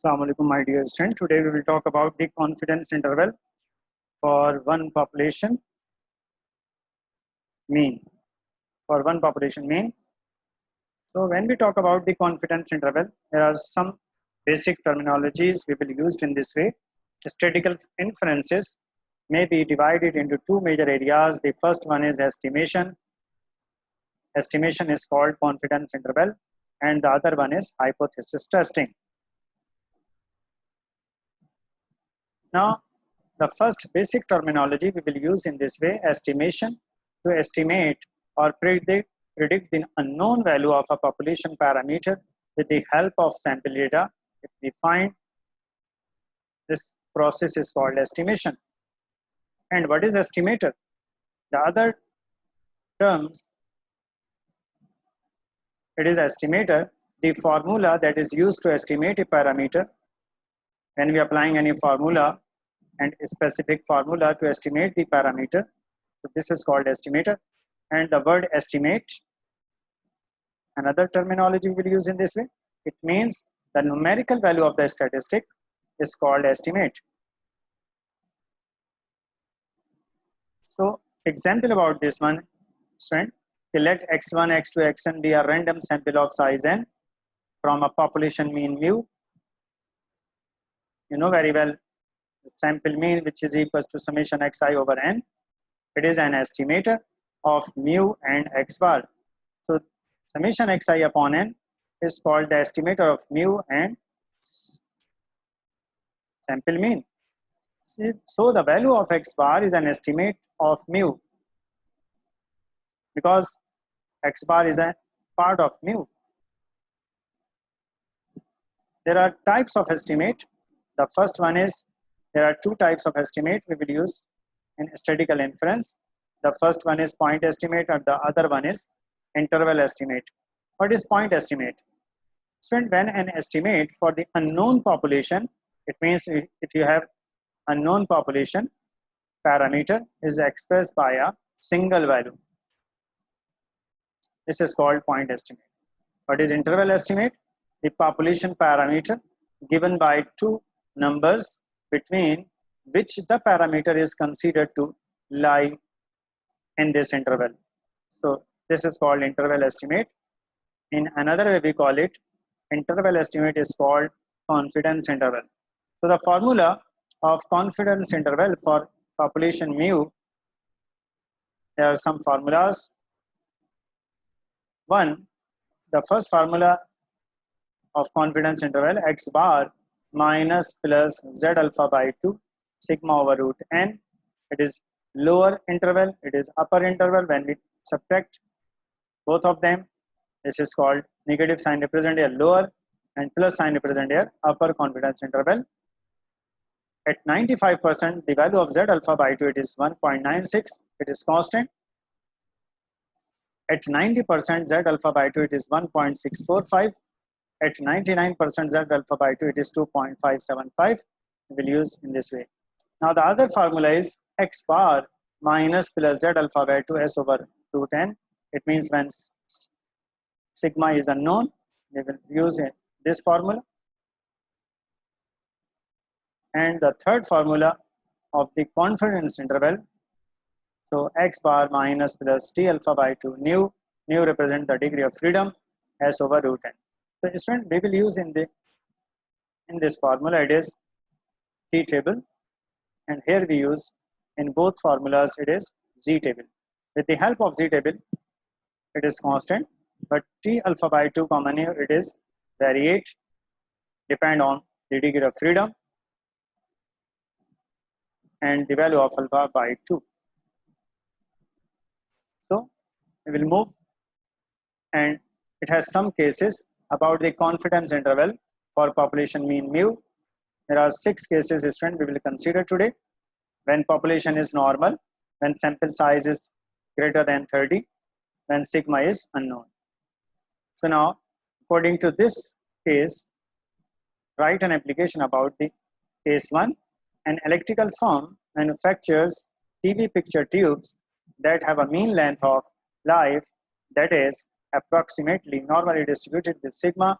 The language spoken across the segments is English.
Assalamu alaikum, my dear student. Today we will talk about the confidence interval for one population mean. For one population mean. So when we talk about the confidence interval, there are some basic terminologies we will use in this way. Statistical inferences may be divided into two major areas. The first one is estimation. Estimation is called confidence interval, and the other one is hypothesis testing. Now, the first basic terminology we will use in this way, estimation, to estimate or predict the unknown value of a population parameter with the help of sample data. If we find this process is called estimation. And what is estimator? The other terms, it is estimator, the formula that is used to estimate a parameter. When we are applying any formula and a specific formula to estimate the parameter, so this is called estimator. And the word estimate, another terminology we will use in this way, it means the numerical value of the statistic is called estimate. So example about this one, student, let x1, x2, xn be a random sample of size n from a population mean mu. You know very well the sample mean, which is equals to summation xi over n. It is an estimator of mu and x bar. So summation xi upon n is called the estimator of mu and sample mean. So the value of x bar is an estimate of mu because x bar is a part of mu. There are types of estimate. The first one is, there are two types of estimate we will use in statistical inference. The first one is point estimate and the other one is interval estimate. What is point estimate? Student, when an estimate for the unknown population, it means if you have unknown population parameter is expressed by a single value. This is called point estimate. What is interval estimate? The population parameter given by two numbers between which the parameter is considered to lie in this interval. So this is called interval estimate. In another way we call it interval estimate is called confidence interval. So the formula of confidence interval for population mu, there are some formulas. One, the first formula of confidence interval, x bar minus plus z alpha by 2 sigma over root n. It is lower interval, it is upper interval. When we subtract both of them, this is called negative sign represent here lower and plus sign represent here upper confidence interval. At 95%, the value of z alpha by 2, it is 1.96, it is constant. At 90%, z alpha by 2, it is 1.645. At 99% z alpha by 2, it is 2.575. We will use in this way. Now the other formula is x bar minus plus z alpha by 2 s over root n. It means when sigma is unknown, we will use this formula. And the third formula of the confidence interval, so x bar minus plus t alpha by 2 nu represent the degree of freedom s over root n. So student, we will use in this formula, it is t table, and here we use in both formulas it is z table. With the help of z table, it is constant, but t alpha by 2 common here, it is variate, depend on the degree of freedom and the value of alpha by 2. So we will move, and it has some cases about the confidence interval for population mean mu. There are 6 cases, student, we will consider today. When population is normal, when sample size is greater than 30, when sigma is unknown. So now, according to this case, write an application about the case 1. An electrical firm manufactures TV picture tubes that have a mean length of life that is approximately normally distributed with sigma.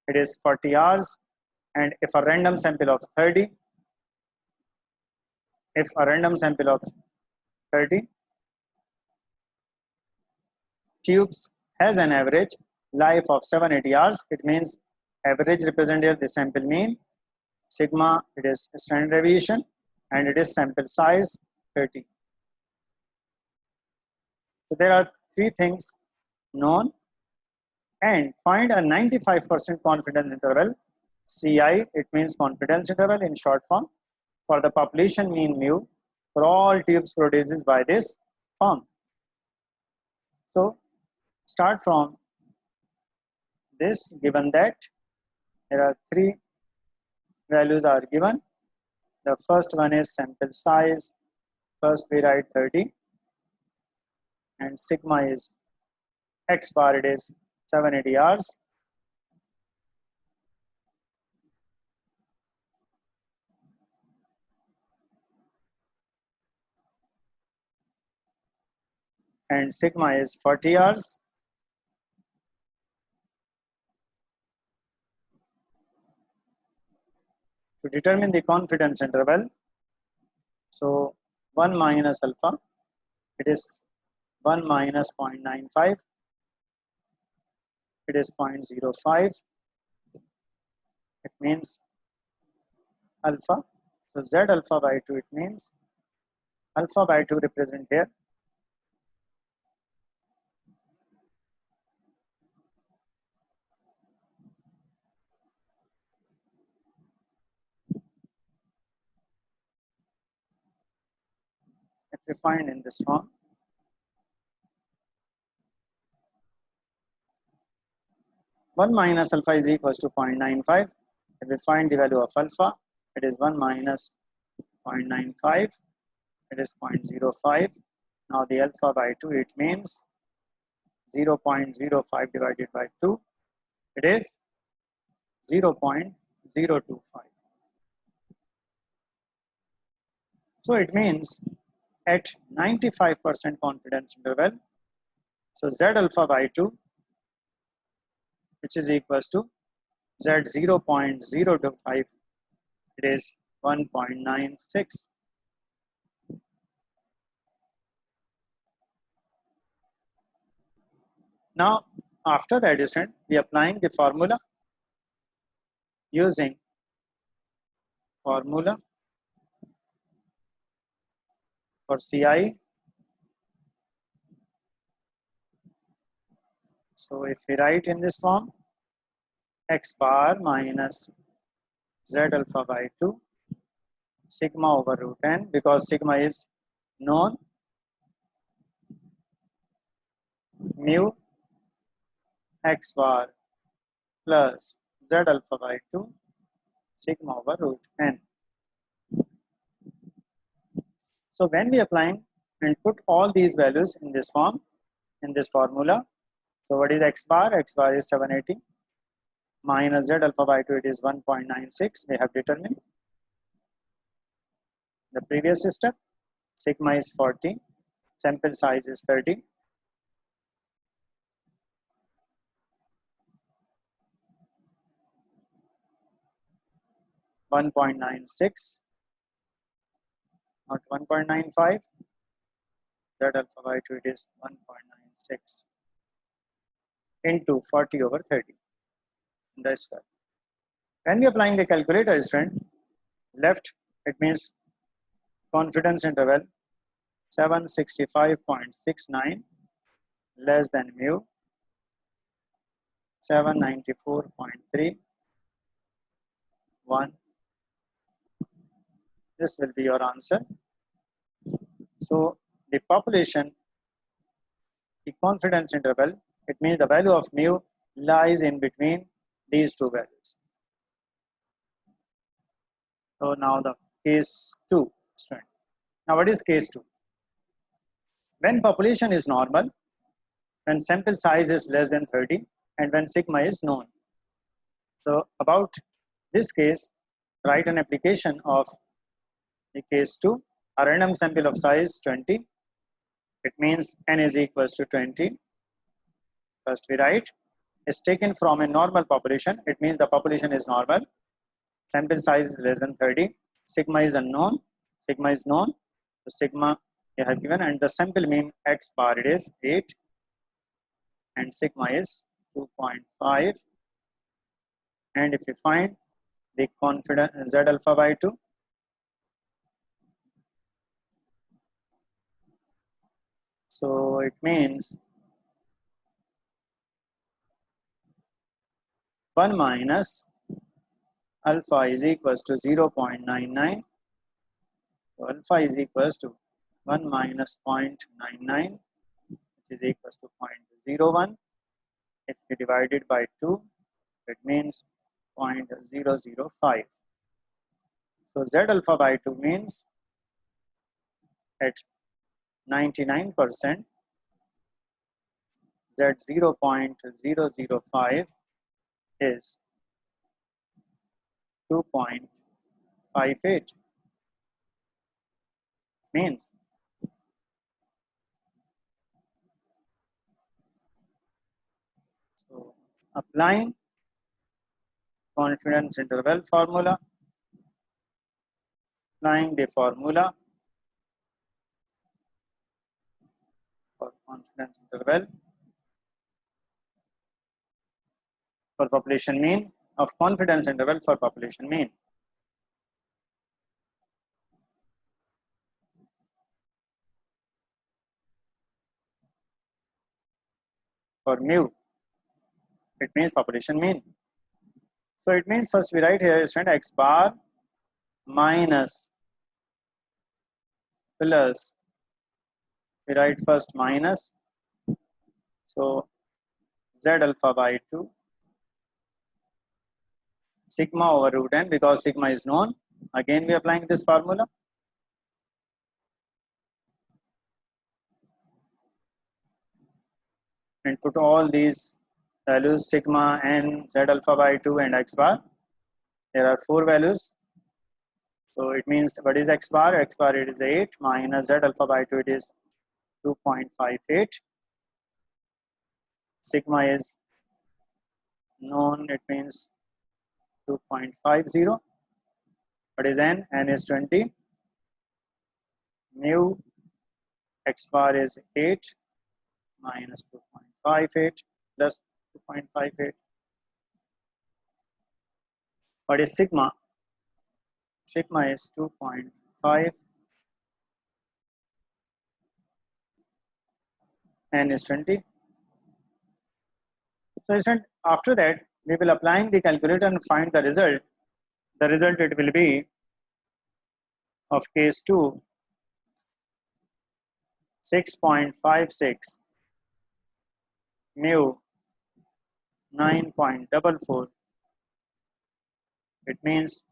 It is 40 hours. And if a random sample of 30, if a random sample of 30 tubes has an average life of 780 hours, it means average represents here the sample mean, sigma it is standard deviation, and it is sample size 30. So there are three things known, and find a 95% confidence interval. CI, it means confidence interval in short form, for the population mean mu for all tubes produced by this firm. So start from this, given that there are three values are given. The first one is sample size. First we write 30, and sigma is x bar, it is 780 hours. And sigma is 40 hours. To determine the confidence interval, so 1 minus alpha, it is 1 minus 0.95, it is 0.05, it means alpha. So Z alpha by 2, it means alpha by 2 represent here. If we find in this form, one minus alpha is equals to 0.95. If we find the value of alpha, it is 1 minus 0.95, it is 0.05. Now the alpha by 2, it means 0.05 divided by 2, it is 0.025. So it means at 95% confidence interval, so Z alpha by 2, which is equals to Z 0.025, it is 1.96. Now, after the addition, we applying the formula using formula for CI. So if we write in this form, x bar minus Z alpha by 2 sigma over root n, because sigma is known, mu x bar plus Z alpha by 2 sigma over root n. So when we applying and put all these values in this form, in this formula, so what is x bar? X bar is 780 minus Z alpha by 2, it is 1.96. We have determined the previous step. Sigma is 40, sample size is 30. (1.96), not 1.95. Z alpha by 2, it is 1.96 into 40 over 30 the square. When we applying the calculator, student, left it means confidence interval 765.69 less than mu 794.31. This will be your answer. So the population, the confidence interval, it means the value of mu lies in between these two values. So now the case 2, student. Now what is case 2? When population is normal, when sample size is less than 30, and when sigma is known. So about this case, write an application of the case 2, a random sample of size 20. It means n is equals to 20. First we write, is taken from a normal population. It means the population is normal. Sample size is less than 30. Sigma is unknown. Sigma is known. So sigma you have given, and the sample mean X bar it is 8, and sigma is 2.5. And if you find the confidence Z alpha by 2, so it means 1 minus alpha is equals to 0.99. So alpha is equals to 1 minus 0.99, which is equals to 0.01. If we divide it by 2, it means 0.005. So Z alpha by 2 means at 99%, Z 0.005 is 2.58. Means so applying confidence interval formula, applying the formula for confidence interval for population mean, of confidence interval for population mean. For mu, it means population mean. So it means first we write here is X bar minus plus, we write first minus, so Z alpha by 2 sigma over root n, because sigma is known. Again we are applying this formula. And put all these values sigma n, Z alpha by 2 and X bar. There are 4 values. So it means what is X bar? X bar it is 8 minus Z alpha by 2 it is 2.58. Sigma is known, it means 2.50. What is n? N is 20. Mu X bar is 8 minus 2.58 plus 2.58. What is sigma? Sigma is 2.5. N is 20. So after that, we will applying the calculator and find the result. The result it will be of case 2, 6.56 mu 9.44. It means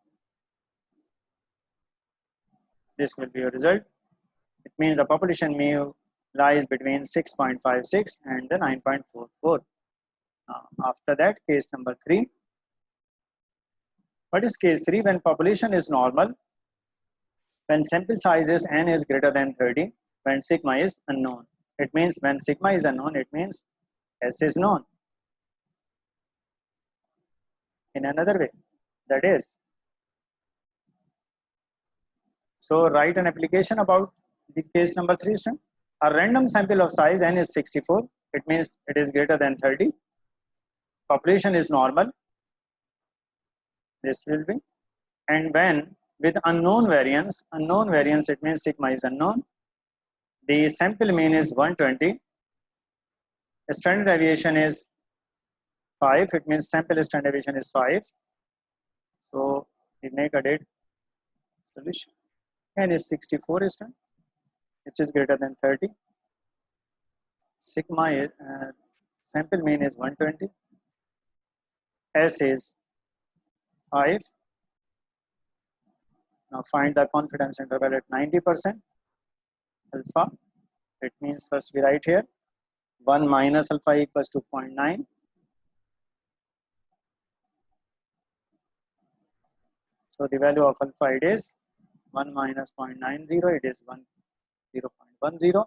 this will be your result. It means the population mu lies between 6.56 and the 9.44. After that, case number 3. What is case 3? When population is normal, when sample size is n is greater than 30, when sigma is unknown. It means when sigma is unknown, it means S is known. In another way, that is, so write an application about the case number 3. A random sample of size n is 64. It means it is greater than 30. Population is normal. This will be. And when with unknown variance it means sigma is unknown. The sample mean is 120. Standard deviation is 5. It means sample standard deviation is 5. So we make a dead solution. N is 64, which is greater than 30. Sigma is sample mean is 120. S is 5. Now find the confidence interval at 90%. Alpha. It means first we write here 1 minus alpha equals to 0.9. So the value of alpha it is 1 minus 0.90. It is 0.10.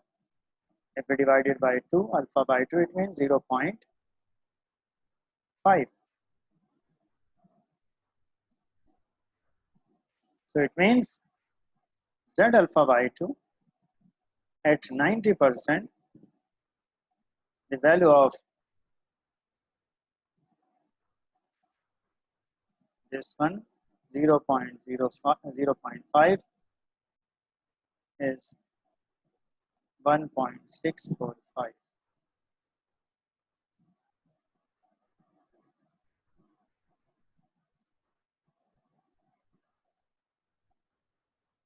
If we divide it by 2, alpha by 2, it means 0.5. So it means Z alpha by 2 at 90%, the value of this one 0.05 is 1.645.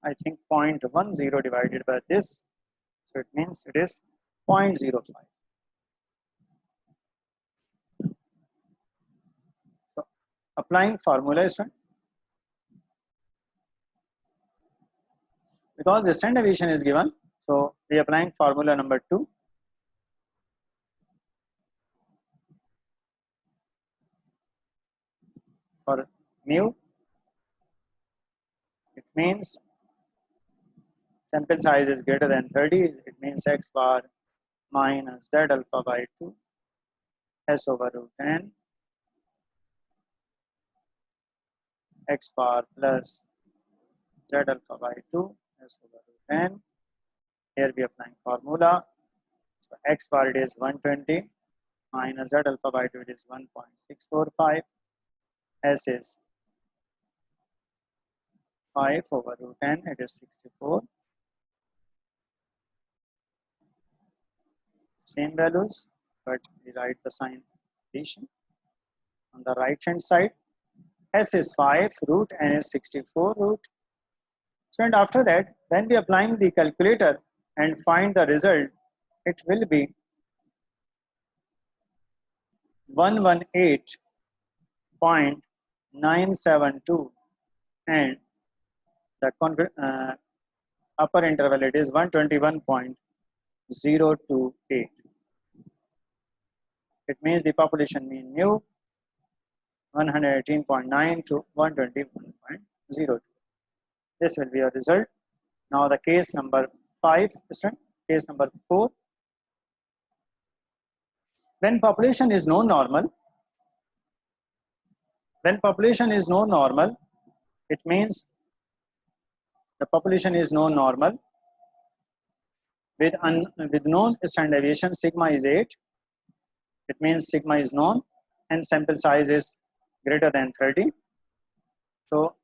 I think 0.10 divided by this, so it means it is 0.05. So applying formula is one, because the standard deviation is given, so we are applying formula number 2. For mu, it means sample size is greater than 30, it means x bar minus z alpha by 2 s over root n x bar plus z alpha by 2 s over root n. Here we are applying formula. So x bar it is 120 minus z alpha by 2 it is 1.645. S is 5 over root n, it is 64. Same values, but we write the sign addition. On the right hand side, S is 5, root n is 64 root. So and after that, when we applying the calculator and find the result, it will be 118.972, and the upper interval it is 121.028. It means the population mean mu 118.9 to 121.02. This will be a result. Now the case number 5, case number 4. When population is no normal, it means the population is no normal with known standard deviation sigma is 8. It means sigma is known and sample size is greater than 30. So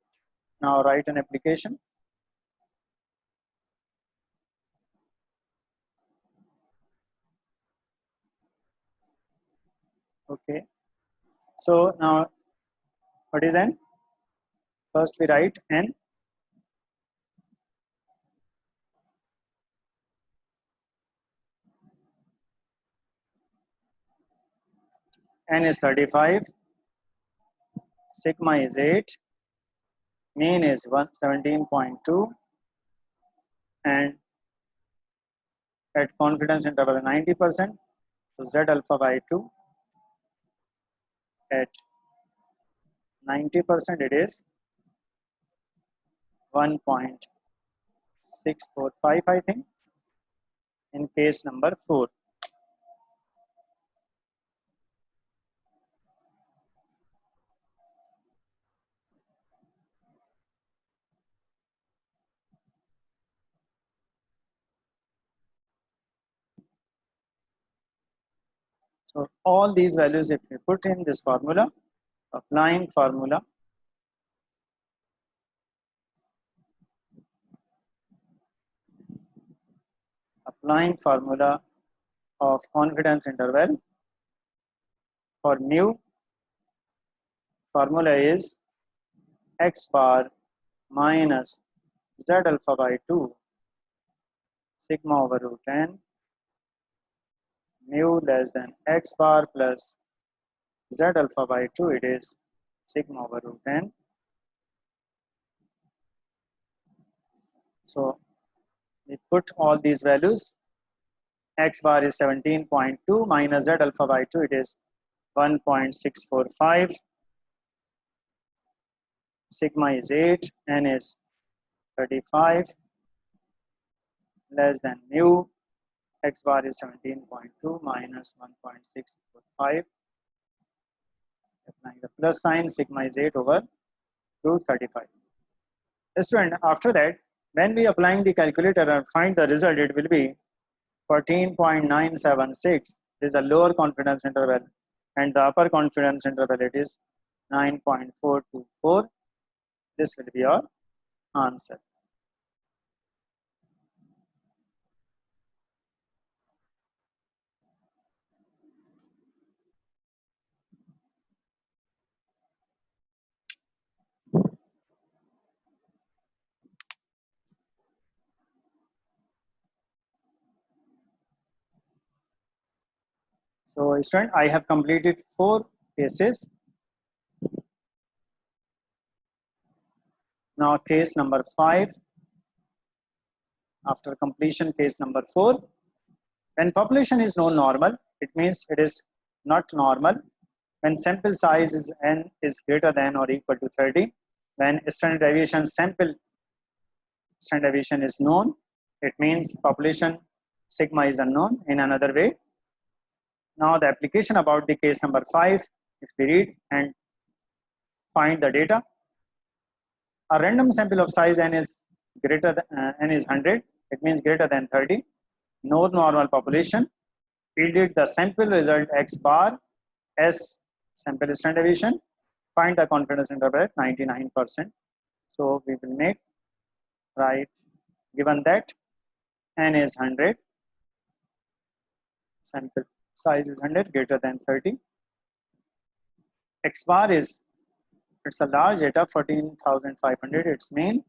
now write an application. Okay. So now what is n? First we write n. N is 35. Sigma is 8. Mean is 117.2. And at confidence interval 90%. So Z alpha by 2 at 90% it is 1.645, I think, in case number 4. So all these values if we put in this formula, applying formula, of confidence interval for mu, formula is x bar minus z alpha by 2 sigma over root n, mu less than x bar plus z alpha by 2, it is sigma over root n. So we put all these values. X bar is 17.2 minus z alpha by 2, it is 1.645. Sigma is 8, n is 35, less than mu. X bar is 17.2 minus 1.645. Applying the plus sign, sigma is 8 over 235. Student, after that, when we applying the calculator and find the result, it will be 14.976 is a lower confidence interval, and the upper confidence interval it is 9.424. This will be your answer. So, student, I have completed 4 cases. Now, case number 5. After completion, case number 4. When population is no normal, it means it is not normal. When sample size is n is greater than or equal to 30. When standard deviation standard deviation is known, it means population sigma is unknown. In another way, now the application about the case number 5, if we read and find the data, a random sample of size n is greater than n is 100, it means greater than 30. No normal population yielded the sample result x bar s sample standard deviation. Find the confidence interval at 99%. So we will make right, given that n is 100, sample size is 100, greater than 30. X bar is, it's a large data, 14,500, its mean.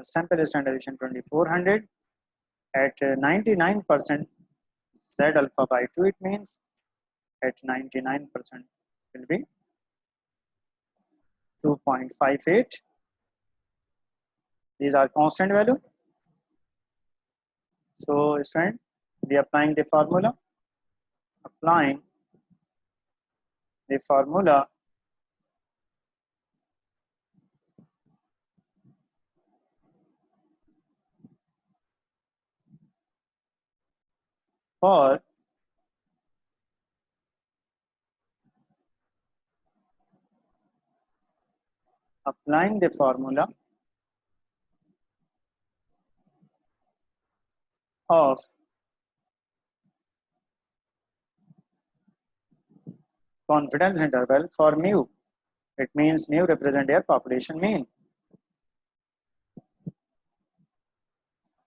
Sample standard deviation 2400 at 99% z alpha by 2, it means at 99% will be 2.58. These are constant value. So student, we applying the formula. Applying the formula for applying the formula of confidence interval for mu. It means mu represent your population mean.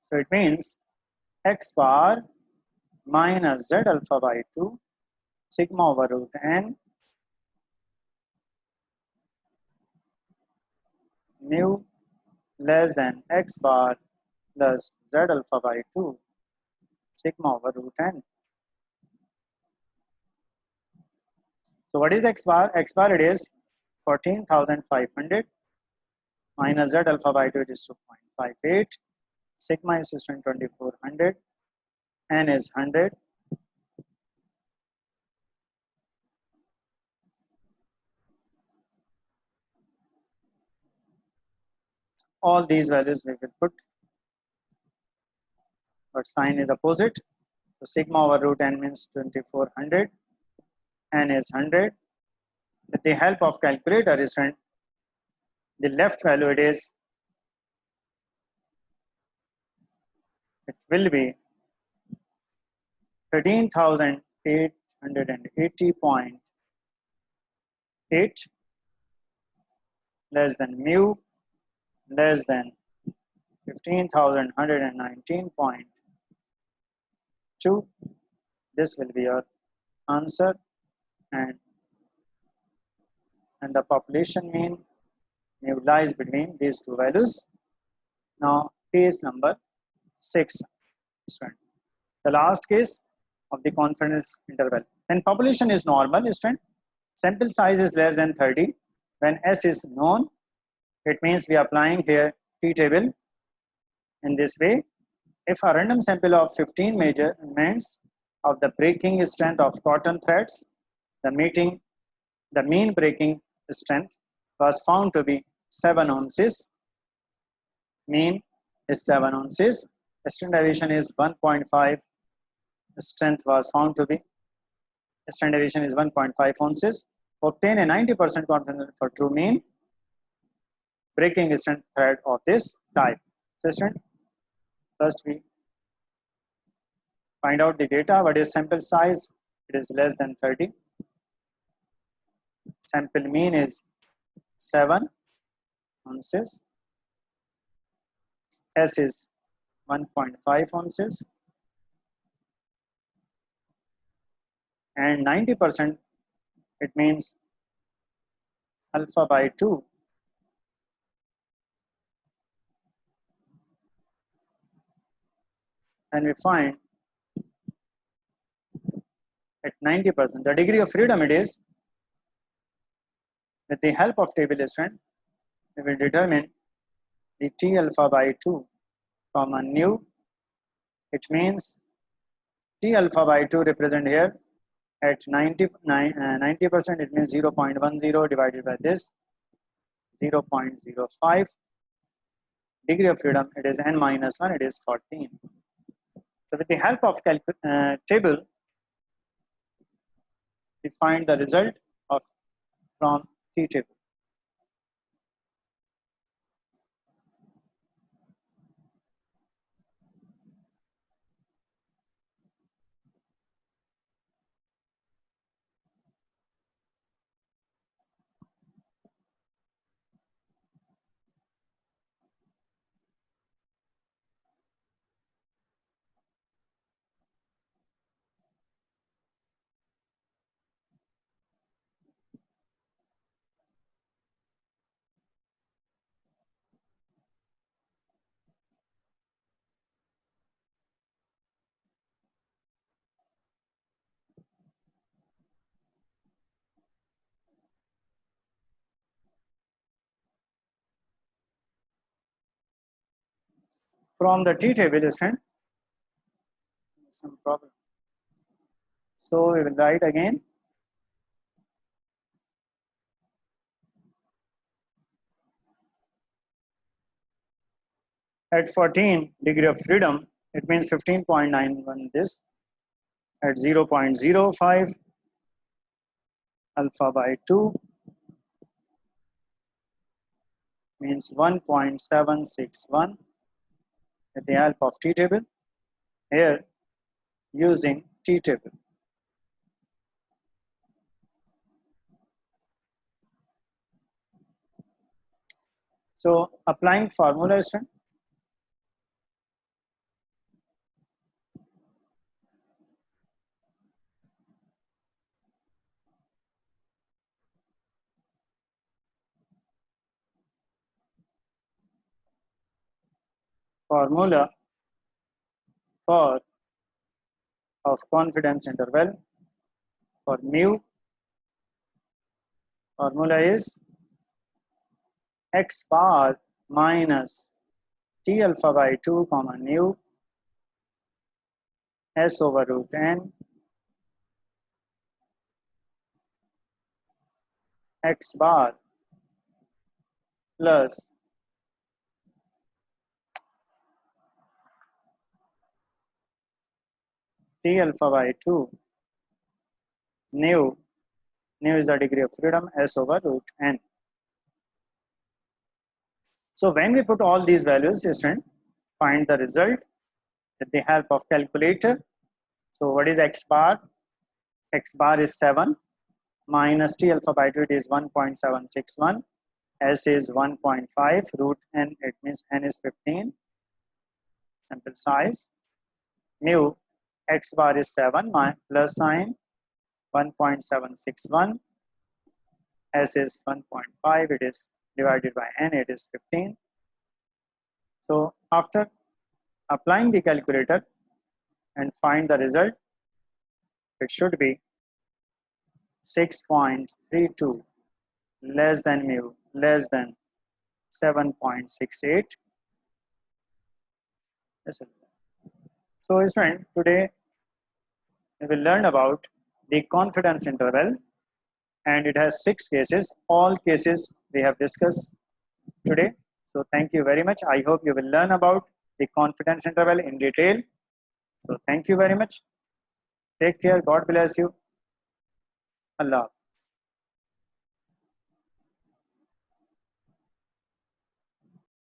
So it means x bar minus z alpha by 2 sigma over root n mu less than x bar plus z alpha by 2 sigma over root n. So what is x bar? X bar it is 14,500 minus z alpha by 2, it is 2.58. Sigma is 2400. N is 100. All these values we will put, but sign is opposite. So sigma over root n means 2400. N is 100. With the help of calculator, the left value it will be 13,880.8 less than mu less than 15,119.2. This will be your answer, and the population mean mu lies between these two values. Now case number 6, student. The last case of the confidence interval. When population is normal, student, sample size is less than 30. When S is known, it means we are applying here T table in this way. If a random sample of 15 measurements of the breaking strength of cotton threads, the mean breaking strength was found to be 7 ounces. Mean is 7 ounces. Standard deviation is 1.5. Strength was found to be, standard deviation is 1.5 ounces. Obtain a 90% confidence for true mean. breaking strength thread of this type. So student, first we find out the data. What is sample size? It is less than 30. Sample mean is 7 ounces. S is 1.5 ounces. And 90%, it means alpha by 2. And we find at 90%, the degree of freedom it is. With the help of table strength, we will determine the T alpha by 2 comma nu. It means T alpha by 2 represent here at 90%, it means 0.10 divided by this 0.05. Degree of freedom, it is n minus 1, it is 14. So with the help of table, we find the result of from T table. From the T table, some problem. So we will write again. At 14 degree of freedom, it means 15.91 this. At 0.05 alpha by 2 means 1.761 with the help of T table. Here using T table. So applying formula student. Formula for of confidence interval for mu. Formula is x bar minus T alpha by 2 comma nu S over root n x bar plus T alpha by 2 nu is the degree of freedom S over root n. So when we put all these values, student, find the result with the help of calculator. So what is x bar? X bar is 7 minus T alpha by 2, it is 1.761. S is 1.5, root n, it means n is 15. Sample size. Mu x bar is 7 plus sign 1.761. S is 1.5, it is divided by n, it is 15. So after applying the calculator and find the result, it should be 6.32 less than mu less than 7.68. So student, today we will learn about the confidence interval, and it has 6 cases. All cases we have discussed today. So thank you very much. I hope you will learn about the confidence interval in detail. So thank you very much. Take care. God bless you. Allah.